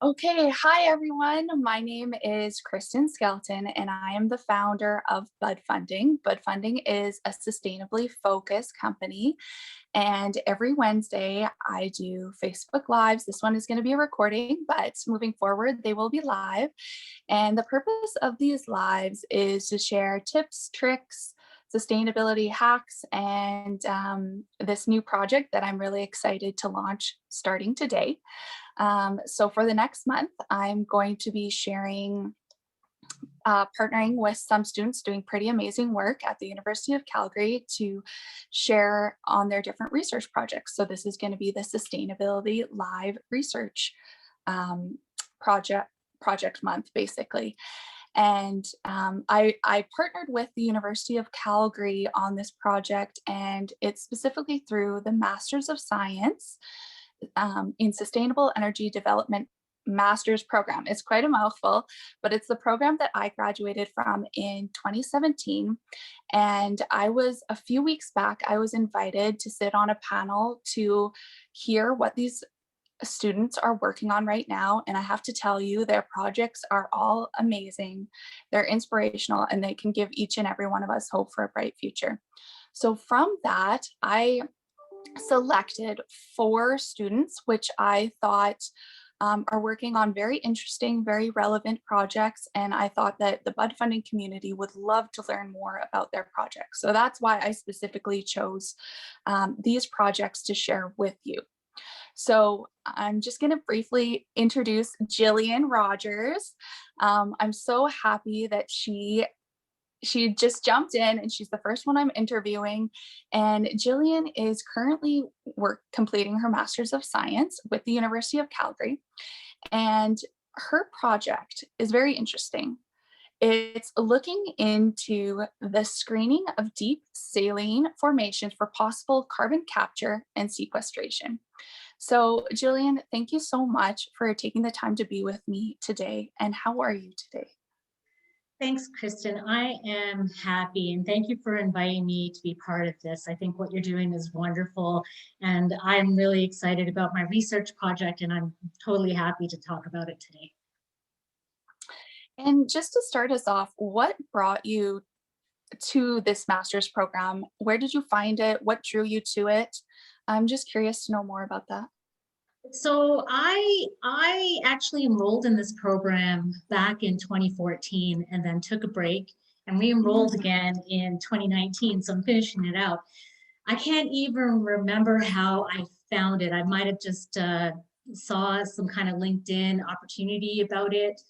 Okay, hi everyone. My name is Kristin Skelton, and I am the founder of Budfunding. Budfunding is a sustainably focused company, and every Wednesday I do Facebook Lives. This one is going to be a recording, but moving forward, they will be live. And the purpose of these lives is to share tips, tricks, sustainability hacks, and this new project that I'm really excited to launch starting today. So for the next month, I'm going to be sharing, partnering with some students doing pretty amazing work at the University of Calgary to share on their different research projects. So this is going to be the Sustainability Live Research um, project month, basically. And I partnered with the University of Calgary on this project, and it's specifically through the Masters of Science in Sustainable Energy Development master's program. It's quite a mouthful, but it's the program that I graduated from in 2017. And a few weeks back, I was invited to sit on a panel to hear what these students are working on right now. And I have to tell you, their projects are all amazing. They're inspirational, and they can give each and every one of us hope for a bright future. So from that, I selected 4 students, which I thought are working on very interesting, very relevant projects. And I thought that the Bud funding community would love to learn more about their projects. So that's why I specifically chose these projects to share with you. So I'm just going to briefly introduce Gillian Rogers. I'm so happy that she just jumped in, and she's the first one I'm interviewing. And Gillian is currently completing her Master's of Science with the University of Calgary. And her project is very interesting. It's looking into the screening of deep saline formations for possible carbon capture and sequestration. So Gillian, thank you so much for taking the time to be with me today. And how are you today? Thanks, Kristin. I am happy, and thank you for inviting me to be part of this. I think what you're doing is wonderful, and I'm really excited about my research project, and I'm totally happy to talk about it today. And just to start us off, what brought you to this master's program? Where did you find it? What drew you to it? I'm just curious to know more about that. So I actually enrolled in this program back in 2014 and then took a break and re-enrolled again in 2019. So I'm finishing it out. I can't even remember how I found it. I might have just saw some kind of LinkedIn opportunity about it.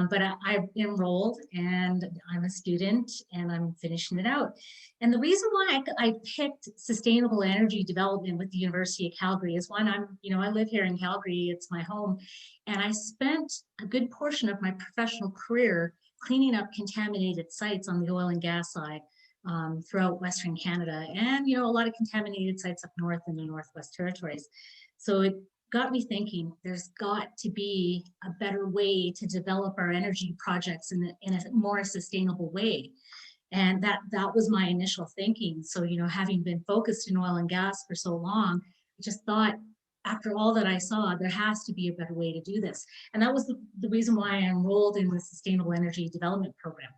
But I've enrolled and I'm a student and I'm finishing it out. And the reason why I picked sustainable energy development with the University of Calgary is one, I live here in Calgary, it's my home. And I spent a good portion of my professional career cleaning up contaminated sites on the oil and gas side throughout Western Canada. And, a lot of contaminated sites up north in the Northwest Territories. So it got me thinking, there's got to be a better way to develop our energy projects in a more sustainable way. And that was my initial thinking. So, having been focused in oil and gas for so long, I just thought, after all that I saw, there has to be a better way to do this. And that was the reason why I enrolled in the Sustainable Energy Development Program.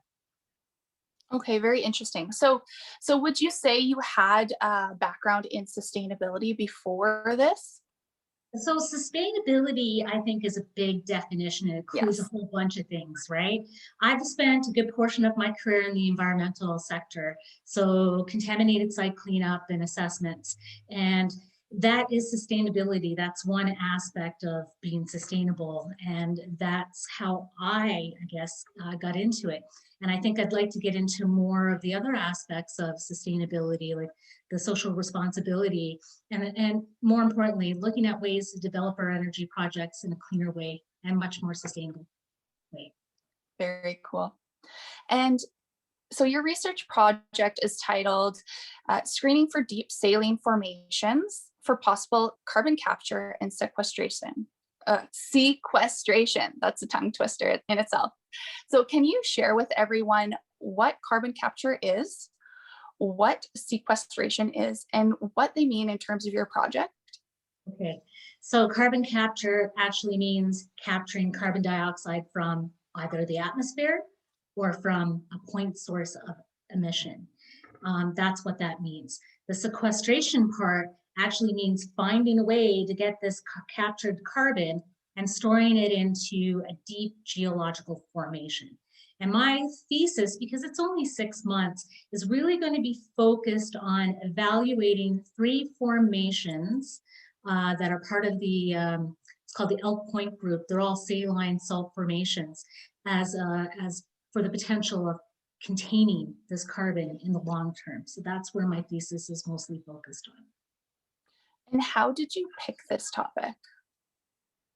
Okay, very interesting. So would you say you had a background in sustainability before this? So sustainability, I think, is a big definition. It includes a whole bunch of things, right? I've spent a good portion of my career in the environmental sector, so contaminated site cleanup and assessments. And that is sustainability. That's one aspect of being sustainable. And that's how I guess, got into it. And I think I'd like to get into more of the other aspects of sustainability, like the social responsibility, and more importantly, looking at ways to develop our energy projects in a cleaner way and much more sustainable way. Very cool. And so your research project is titled Screening for Deep Saline Formations for Possible Carbon Capture and Sequestration. Sequestration, that's a tongue twister in itself. So can you share with everyone what carbon capture is, what sequestration is, and what they mean in terms of your project? Okay, so carbon capture actually means capturing carbon dioxide from either the atmosphere or from a point source of emission. That's what that means. The sequestration part actually means finding a way to get this captured carbon and storing it into a deep geological formation. And my thesis, because it's only 6 months, is really going to be focused on evaluating 3 formations that are part of it's called the Elk Point group. They're all saline salt formations as for the potential of containing this carbon in the long term. So that's where my thesis is mostly focused on. And how did you pick this topic?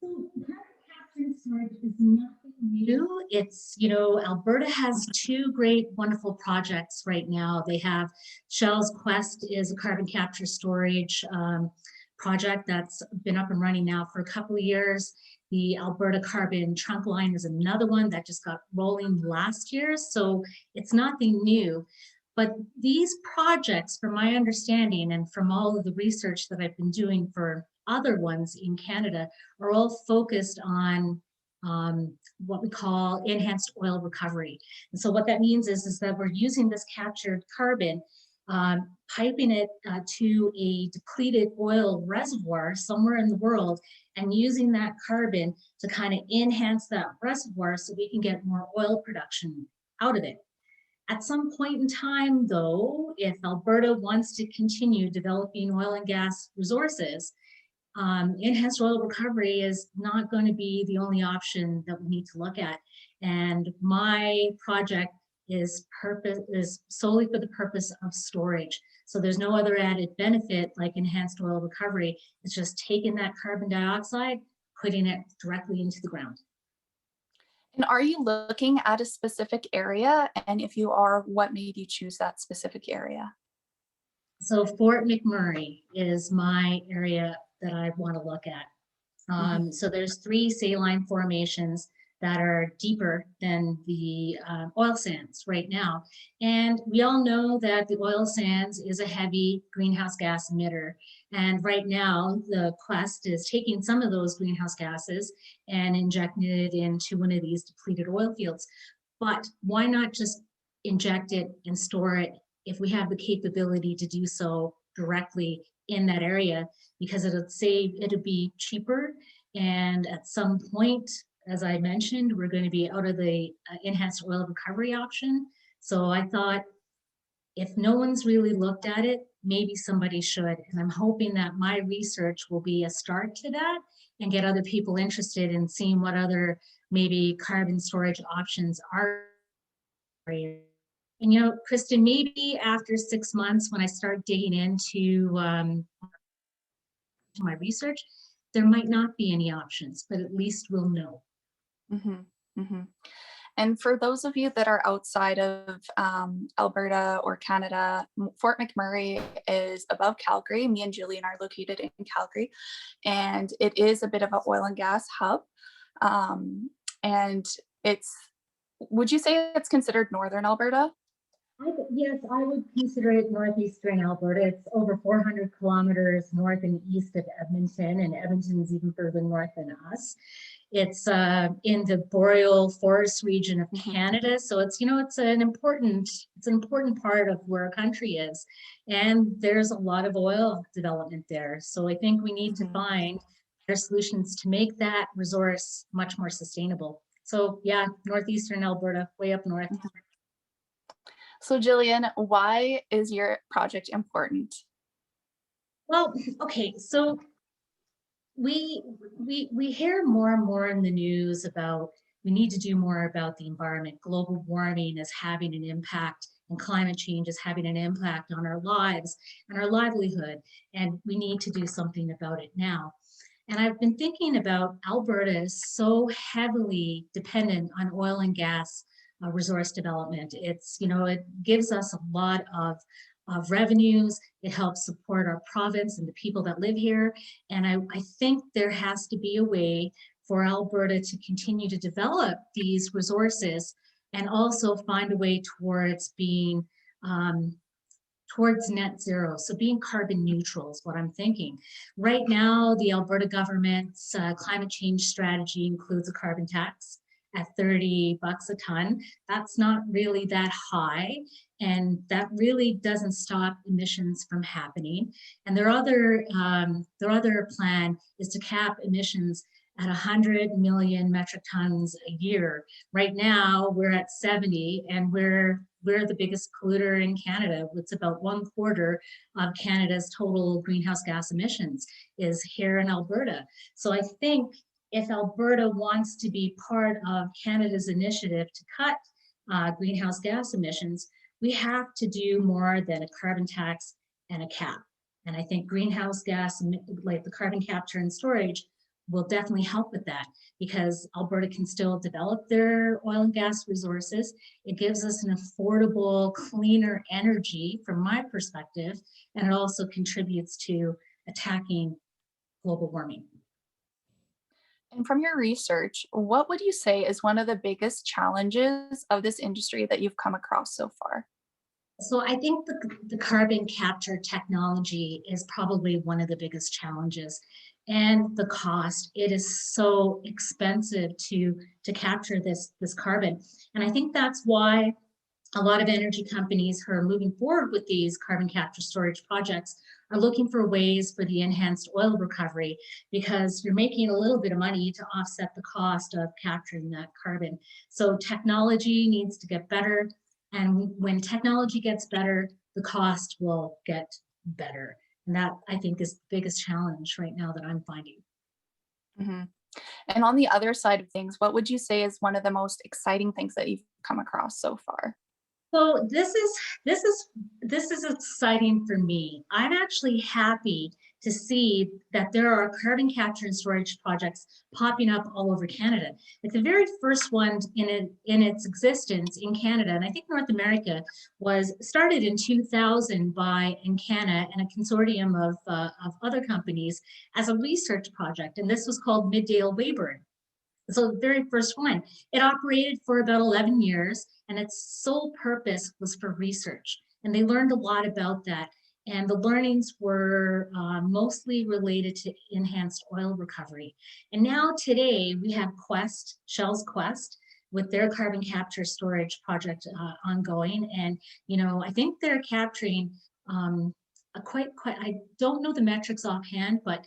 So carbon capture and storage is nothing new. It's, you know, Alberta has 2 great, wonderful projects right now. They have Shell's Quest is a carbon capture storage project that's been up and running now for a couple of years. The Alberta Carbon Trunk Line is another one that just got rolling last year. So it's nothing new. But these projects, from my understanding and from all of the research that I've been doing for other ones in Canada, are all focused on what we call enhanced oil recovery. And so what that means is that we're using this captured carbon, piping it to a depleted oil reservoir somewhere in the world, and using that carbon to kind of enhance that reservoir so we can get more oil production out of it. At some point in time, though, if Alberta wants to continue developing oil and gas resources, enhanced oil recovery is not going to be the only option that we need to look at. And my project is solely for the purpose of storage. So there's no other added benefit like enhanced oil recovery. It's just taking that carbon dioxide, putting it directly into the ground. And are you looking at a specific area? And if you are, what made you choose that specific area? So Fort McMurray is my area that I want to look at. So there's 3 saline formations that are deeper than the oil sands right now. And we all know that the oil sands is a heavy greenhouse gas emitter. And right now, the Quest is taking some of those greenhouse gases and injecting it into one of these depleted oil fields. But why not just inject it and store it if we have the capability to do so directly in that area? Because it'll be cheaper. And at some point, as I mentioned, we're going to be out of the enhanced oil recovery option. So I thought, if no one's really looked at it, maybe somebody should. And I'm hoping that my research will be a start to that and get other people interested in seeing what other maybe carbon storage options are. And you know, Kristin, maybe after 6 months, when I start digging into my research, there might not be any options, but at least we'll know. Mm-hmm, mm-hmm. And for those of you that are outside of Alberta or Canada, Fort McMurray is above Calgary. Me and Gillian are located in Calgary, and it is a bit of an oil and gas hub. And would you say it's considered northern Alberta? Yes, I would consider it northeastern Alberta. It's over 400 kilometers north and east of Edmonton, and Edmonton's even further north than us. It's in the boreal forest region of Canada, so it's, you know, it's an important part of where our country is, and there's a lot of oil development there. So I think we need to find better solutions to make that resource much more sustainable. So yeah, northeastern Alberta, way up north. So Gillian, why is your project important? Well, okay, so we hear more and more in the news about we need to do more about the environment. Global warming is having an impact, and climate change is having an impact on our lives and our livelihood, and we need to do something about it now. And I've been thinking about Alberta is so heavily dependent on oil and gas resource development. It's, you know, it gives us a lot of revenues. It helps support our province and the people that live here. And I think there has to be a way for Alberta to continue to develop these resources and also find a way towards being towards net zero. So being carbon neutral is what I'm thinking. Right now, the Alberta government's climate change strategy includes a carbon tax at $30 a ton. That's not really that high, and that really doesn't stop emissions from happening. And their other plan is to cap emissions at 100 million metric tons a year. Right now, we're at 70, and we're the biggest polluter in Canada. It's about 1/4 of Canada's total greenhouse gas emissions is here in Alberta. So I think if Alberta wants to be part of Canada's initiative to cut greenhouse gas emissions, we have to do more than a carbon tax and a cap. And I think greenhouse gas, like the carbon capture and storage, will definitely help with that, because Alberta can still develop their oil and gas resources. It gives us an affordable, cleaner energy from my perspective, and it also contributes to attacking global warming. And from your research, what would you say is one of the biggest challenges of this industry that you've come across so far? So I think the carbon capture technology is probably one of the biggest challenges, and the cost. It is so expensive to capture this carbon. And I think that's why a lot of energy companies who are moving forward with these carbon capture storage projects are looking for ways for the enhanced oil recovery, because you're making a little bit of money to offset the cost of capturing that carbon. So technology needs to get better. And when technology gets better, the cost will get better. And that, I think, is the biggest challenge right now that I'm finding. hmm And on the other side of things, what would you say is one of the most exciting things that you've come across so far? So this is exciting for me. I'm actually happy to see that there are carbon capture and storage projects popping up all over Canada. Like the very first one in its existence in Canada, and I think North America, was started in 2000 by Encana and a consortium of other companies as a research project, and this was called Middale Weyburn. So the very first one, it operated for about 11 years, and its sole purpose was for research. And they learned a lot about that. And the learnings were mostly related to enhanced oil recovery. And now today we have Quest, Shell's Quest, with their carbon capture storage project ongoing. And, I think they're capturing I don't know the metrics offhand, but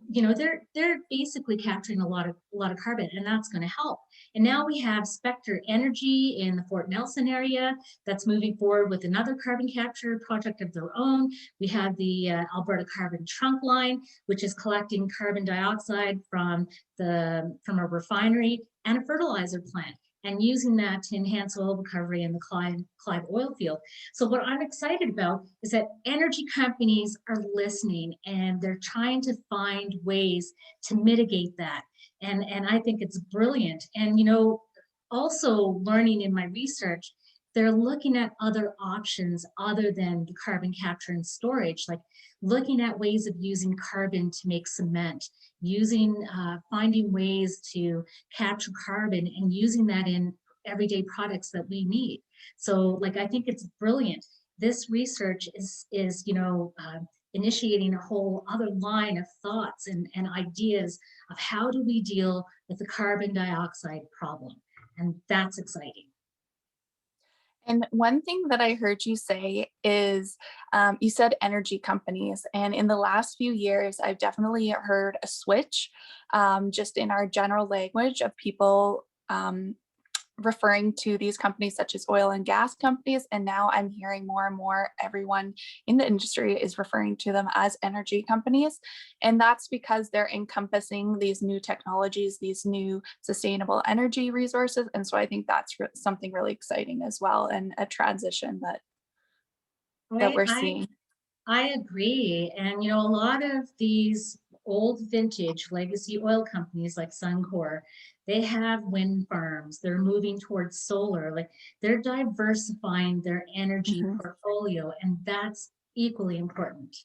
they're basically capturing a lot of carbon, and that's going to help. And now we have Spectre Energy in the Fort Nelson area that's moving forward with another carbon capture project of their own. We have the Alberta Carbon Trunk Line, which is collecting carbon dioxide from a refinery and a fertilizer plant, and using that to enhance oil recovery in the Clyde oil field. So what I'm excited about is that energy companies are listening, and they're trying to find ways to mitigate that. And I think it's brilliant. And, also learning in my research, they're looking at other options other than the carbon capture and storage, like looking at ways of using carbon to make cement, finding ways to capture carbon and using that in everyday products that we need. So, I think it's brilliant. This research is initiating a whole other line of thoughts and ideas of how do we deal with the carbon dioxide problem. And that's exciting. And one thing that I heard you say is you said energy companies. And in the last few years, I've definitely heard a switch just in our general language of people referring to these companies such as oil and gas companies. And now I'm hearing more and more everyone in the industry is referring to them as energy companies. And that's because they're encompassing these new technologies, these new sustainable energy resources. And so I think that's something really exciting as well, and a transition that we're seeing. I agree. And, a lot of these old vintage legacy oil companies like Suncor, they have wind farms. They're moving towards solar. They're diversifying their energy portfolio, and that's equally important.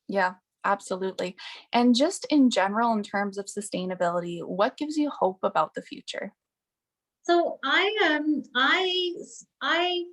Yeah, absolutely. And just in general, in terms of sustainability, what gives you hope about the future? So I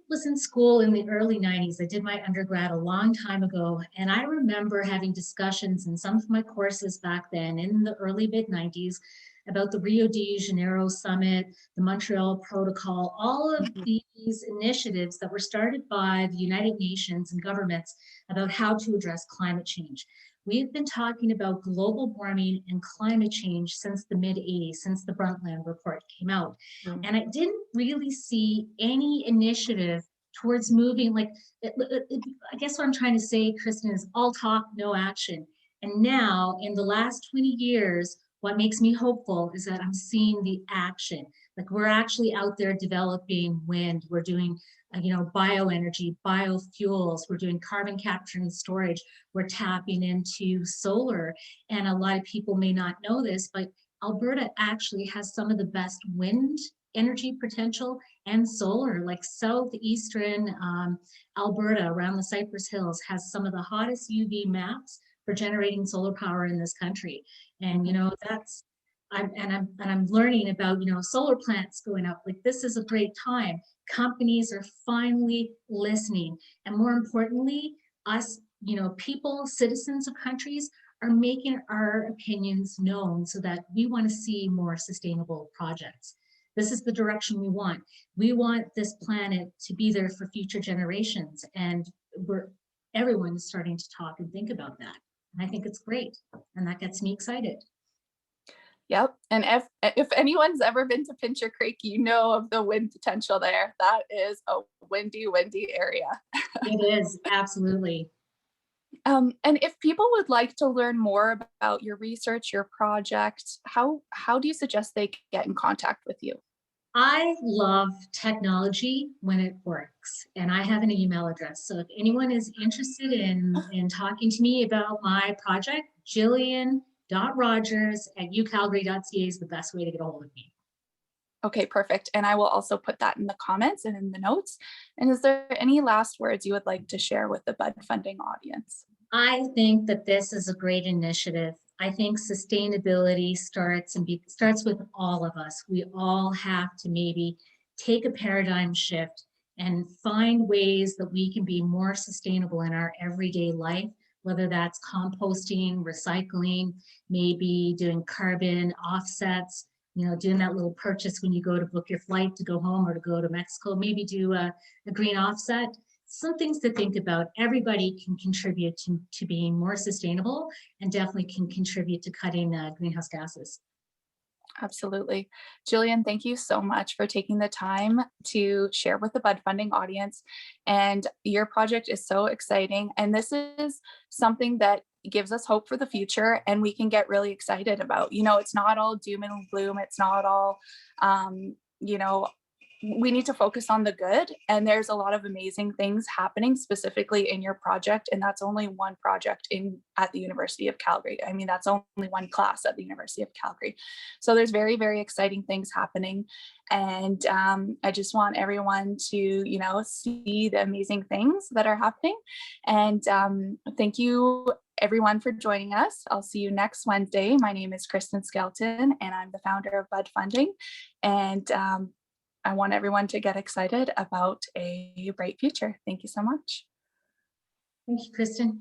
was in school in the early 90s. I did my undergrad a long time ago, and I remember having discussions in some of my courses back then in the early mid 90s about the Rio de Janeiro summit, the Montreal Protocol, all of Mhm. these initiatives that were started by the United Nations and governments about how to address climate change. We've been talking about global warming and climate change since the mid 80s, since the Brundtland report came out. Mm. And I didn't really see any initiative towards moving, like, I guess what I'm trying to say, Kristin, is all talk, no action. And now, in the last 20 years, what makes me hopeful is that I'm seeing the action. Like, we're actually out there developing wind, we're doing bioenergy, biofuels, we're doing carbon capture and storage, we're tapping into solar. And a lot of people may not know this, but Alberta actually has some of the best wind energy potential and solar. Like southeastern Alberta around the Cypress Hills has some of the hottest UV maps for generating solar power in this country. And that's I'm learning about solar plants going up. Like, this is a great time. Companies are finally listening, and more importantly, us people, citizens of countries, are making our opinions known so that we want to see more sustainable projects. This is the direction we want. We want this planet to be there for future generations, and everyone's starting to talk and think about that. And I think it's great, and that gets me excited. Yep. And if anyone's ever been to Pincher Creek, you know of the wind potential there. That is a windy, windy area. It is, absolutely. And if people would like to learn more about your research, your project, how do you suggest they get in contact with you? I love technology when it works, and I have an email address. So if anyone is interested in talking to me about my project, Gillian.Rogers@ucalgary.ca is the best way to get a hold of me. Okay, perfect. And I will also put that in the comments and in the notes. And is there any last words you would like to share with the Bud Funding audience? I think that this is a great initiative. I think sustainability starts with all of us. We all have to maybe take a paradigm shift and find ways that we can be more sustainable in our everyday life, whether that's composting, recycling, maybe doing carbon offsets, doing that little purchase when you go to book your flight to go home or to go to Mexico, maybe do a green offset. Some things to think about. Everybody can contribute to being more sustainable, and definitely can contribute to cutting greenhouse gases. Absolutely. Gillian, thank you so much for taking the time to share with the Bud Funding audience. And your project is so exciting. And this is something that gives us hope for the future and we can get really excited about. It's not all doom and gloom. It's not all, um, you know, we need to focus on the good, and there's a lot of amazing things happening specifically in your project, and that's only one project at the University of Calgary. I mean, that's only one class at the University of Calgary. So there's very, very exciting things happening, and I just want everyone to see the amazing things that are happening. And thank you everyone for joining us. I'll see you next Wednesday. My name is Kristin Skelton and I'm the founder of Bud Funding, and I want everyone to get excited about a bright future. Thank you so much. Thank you, Kristin.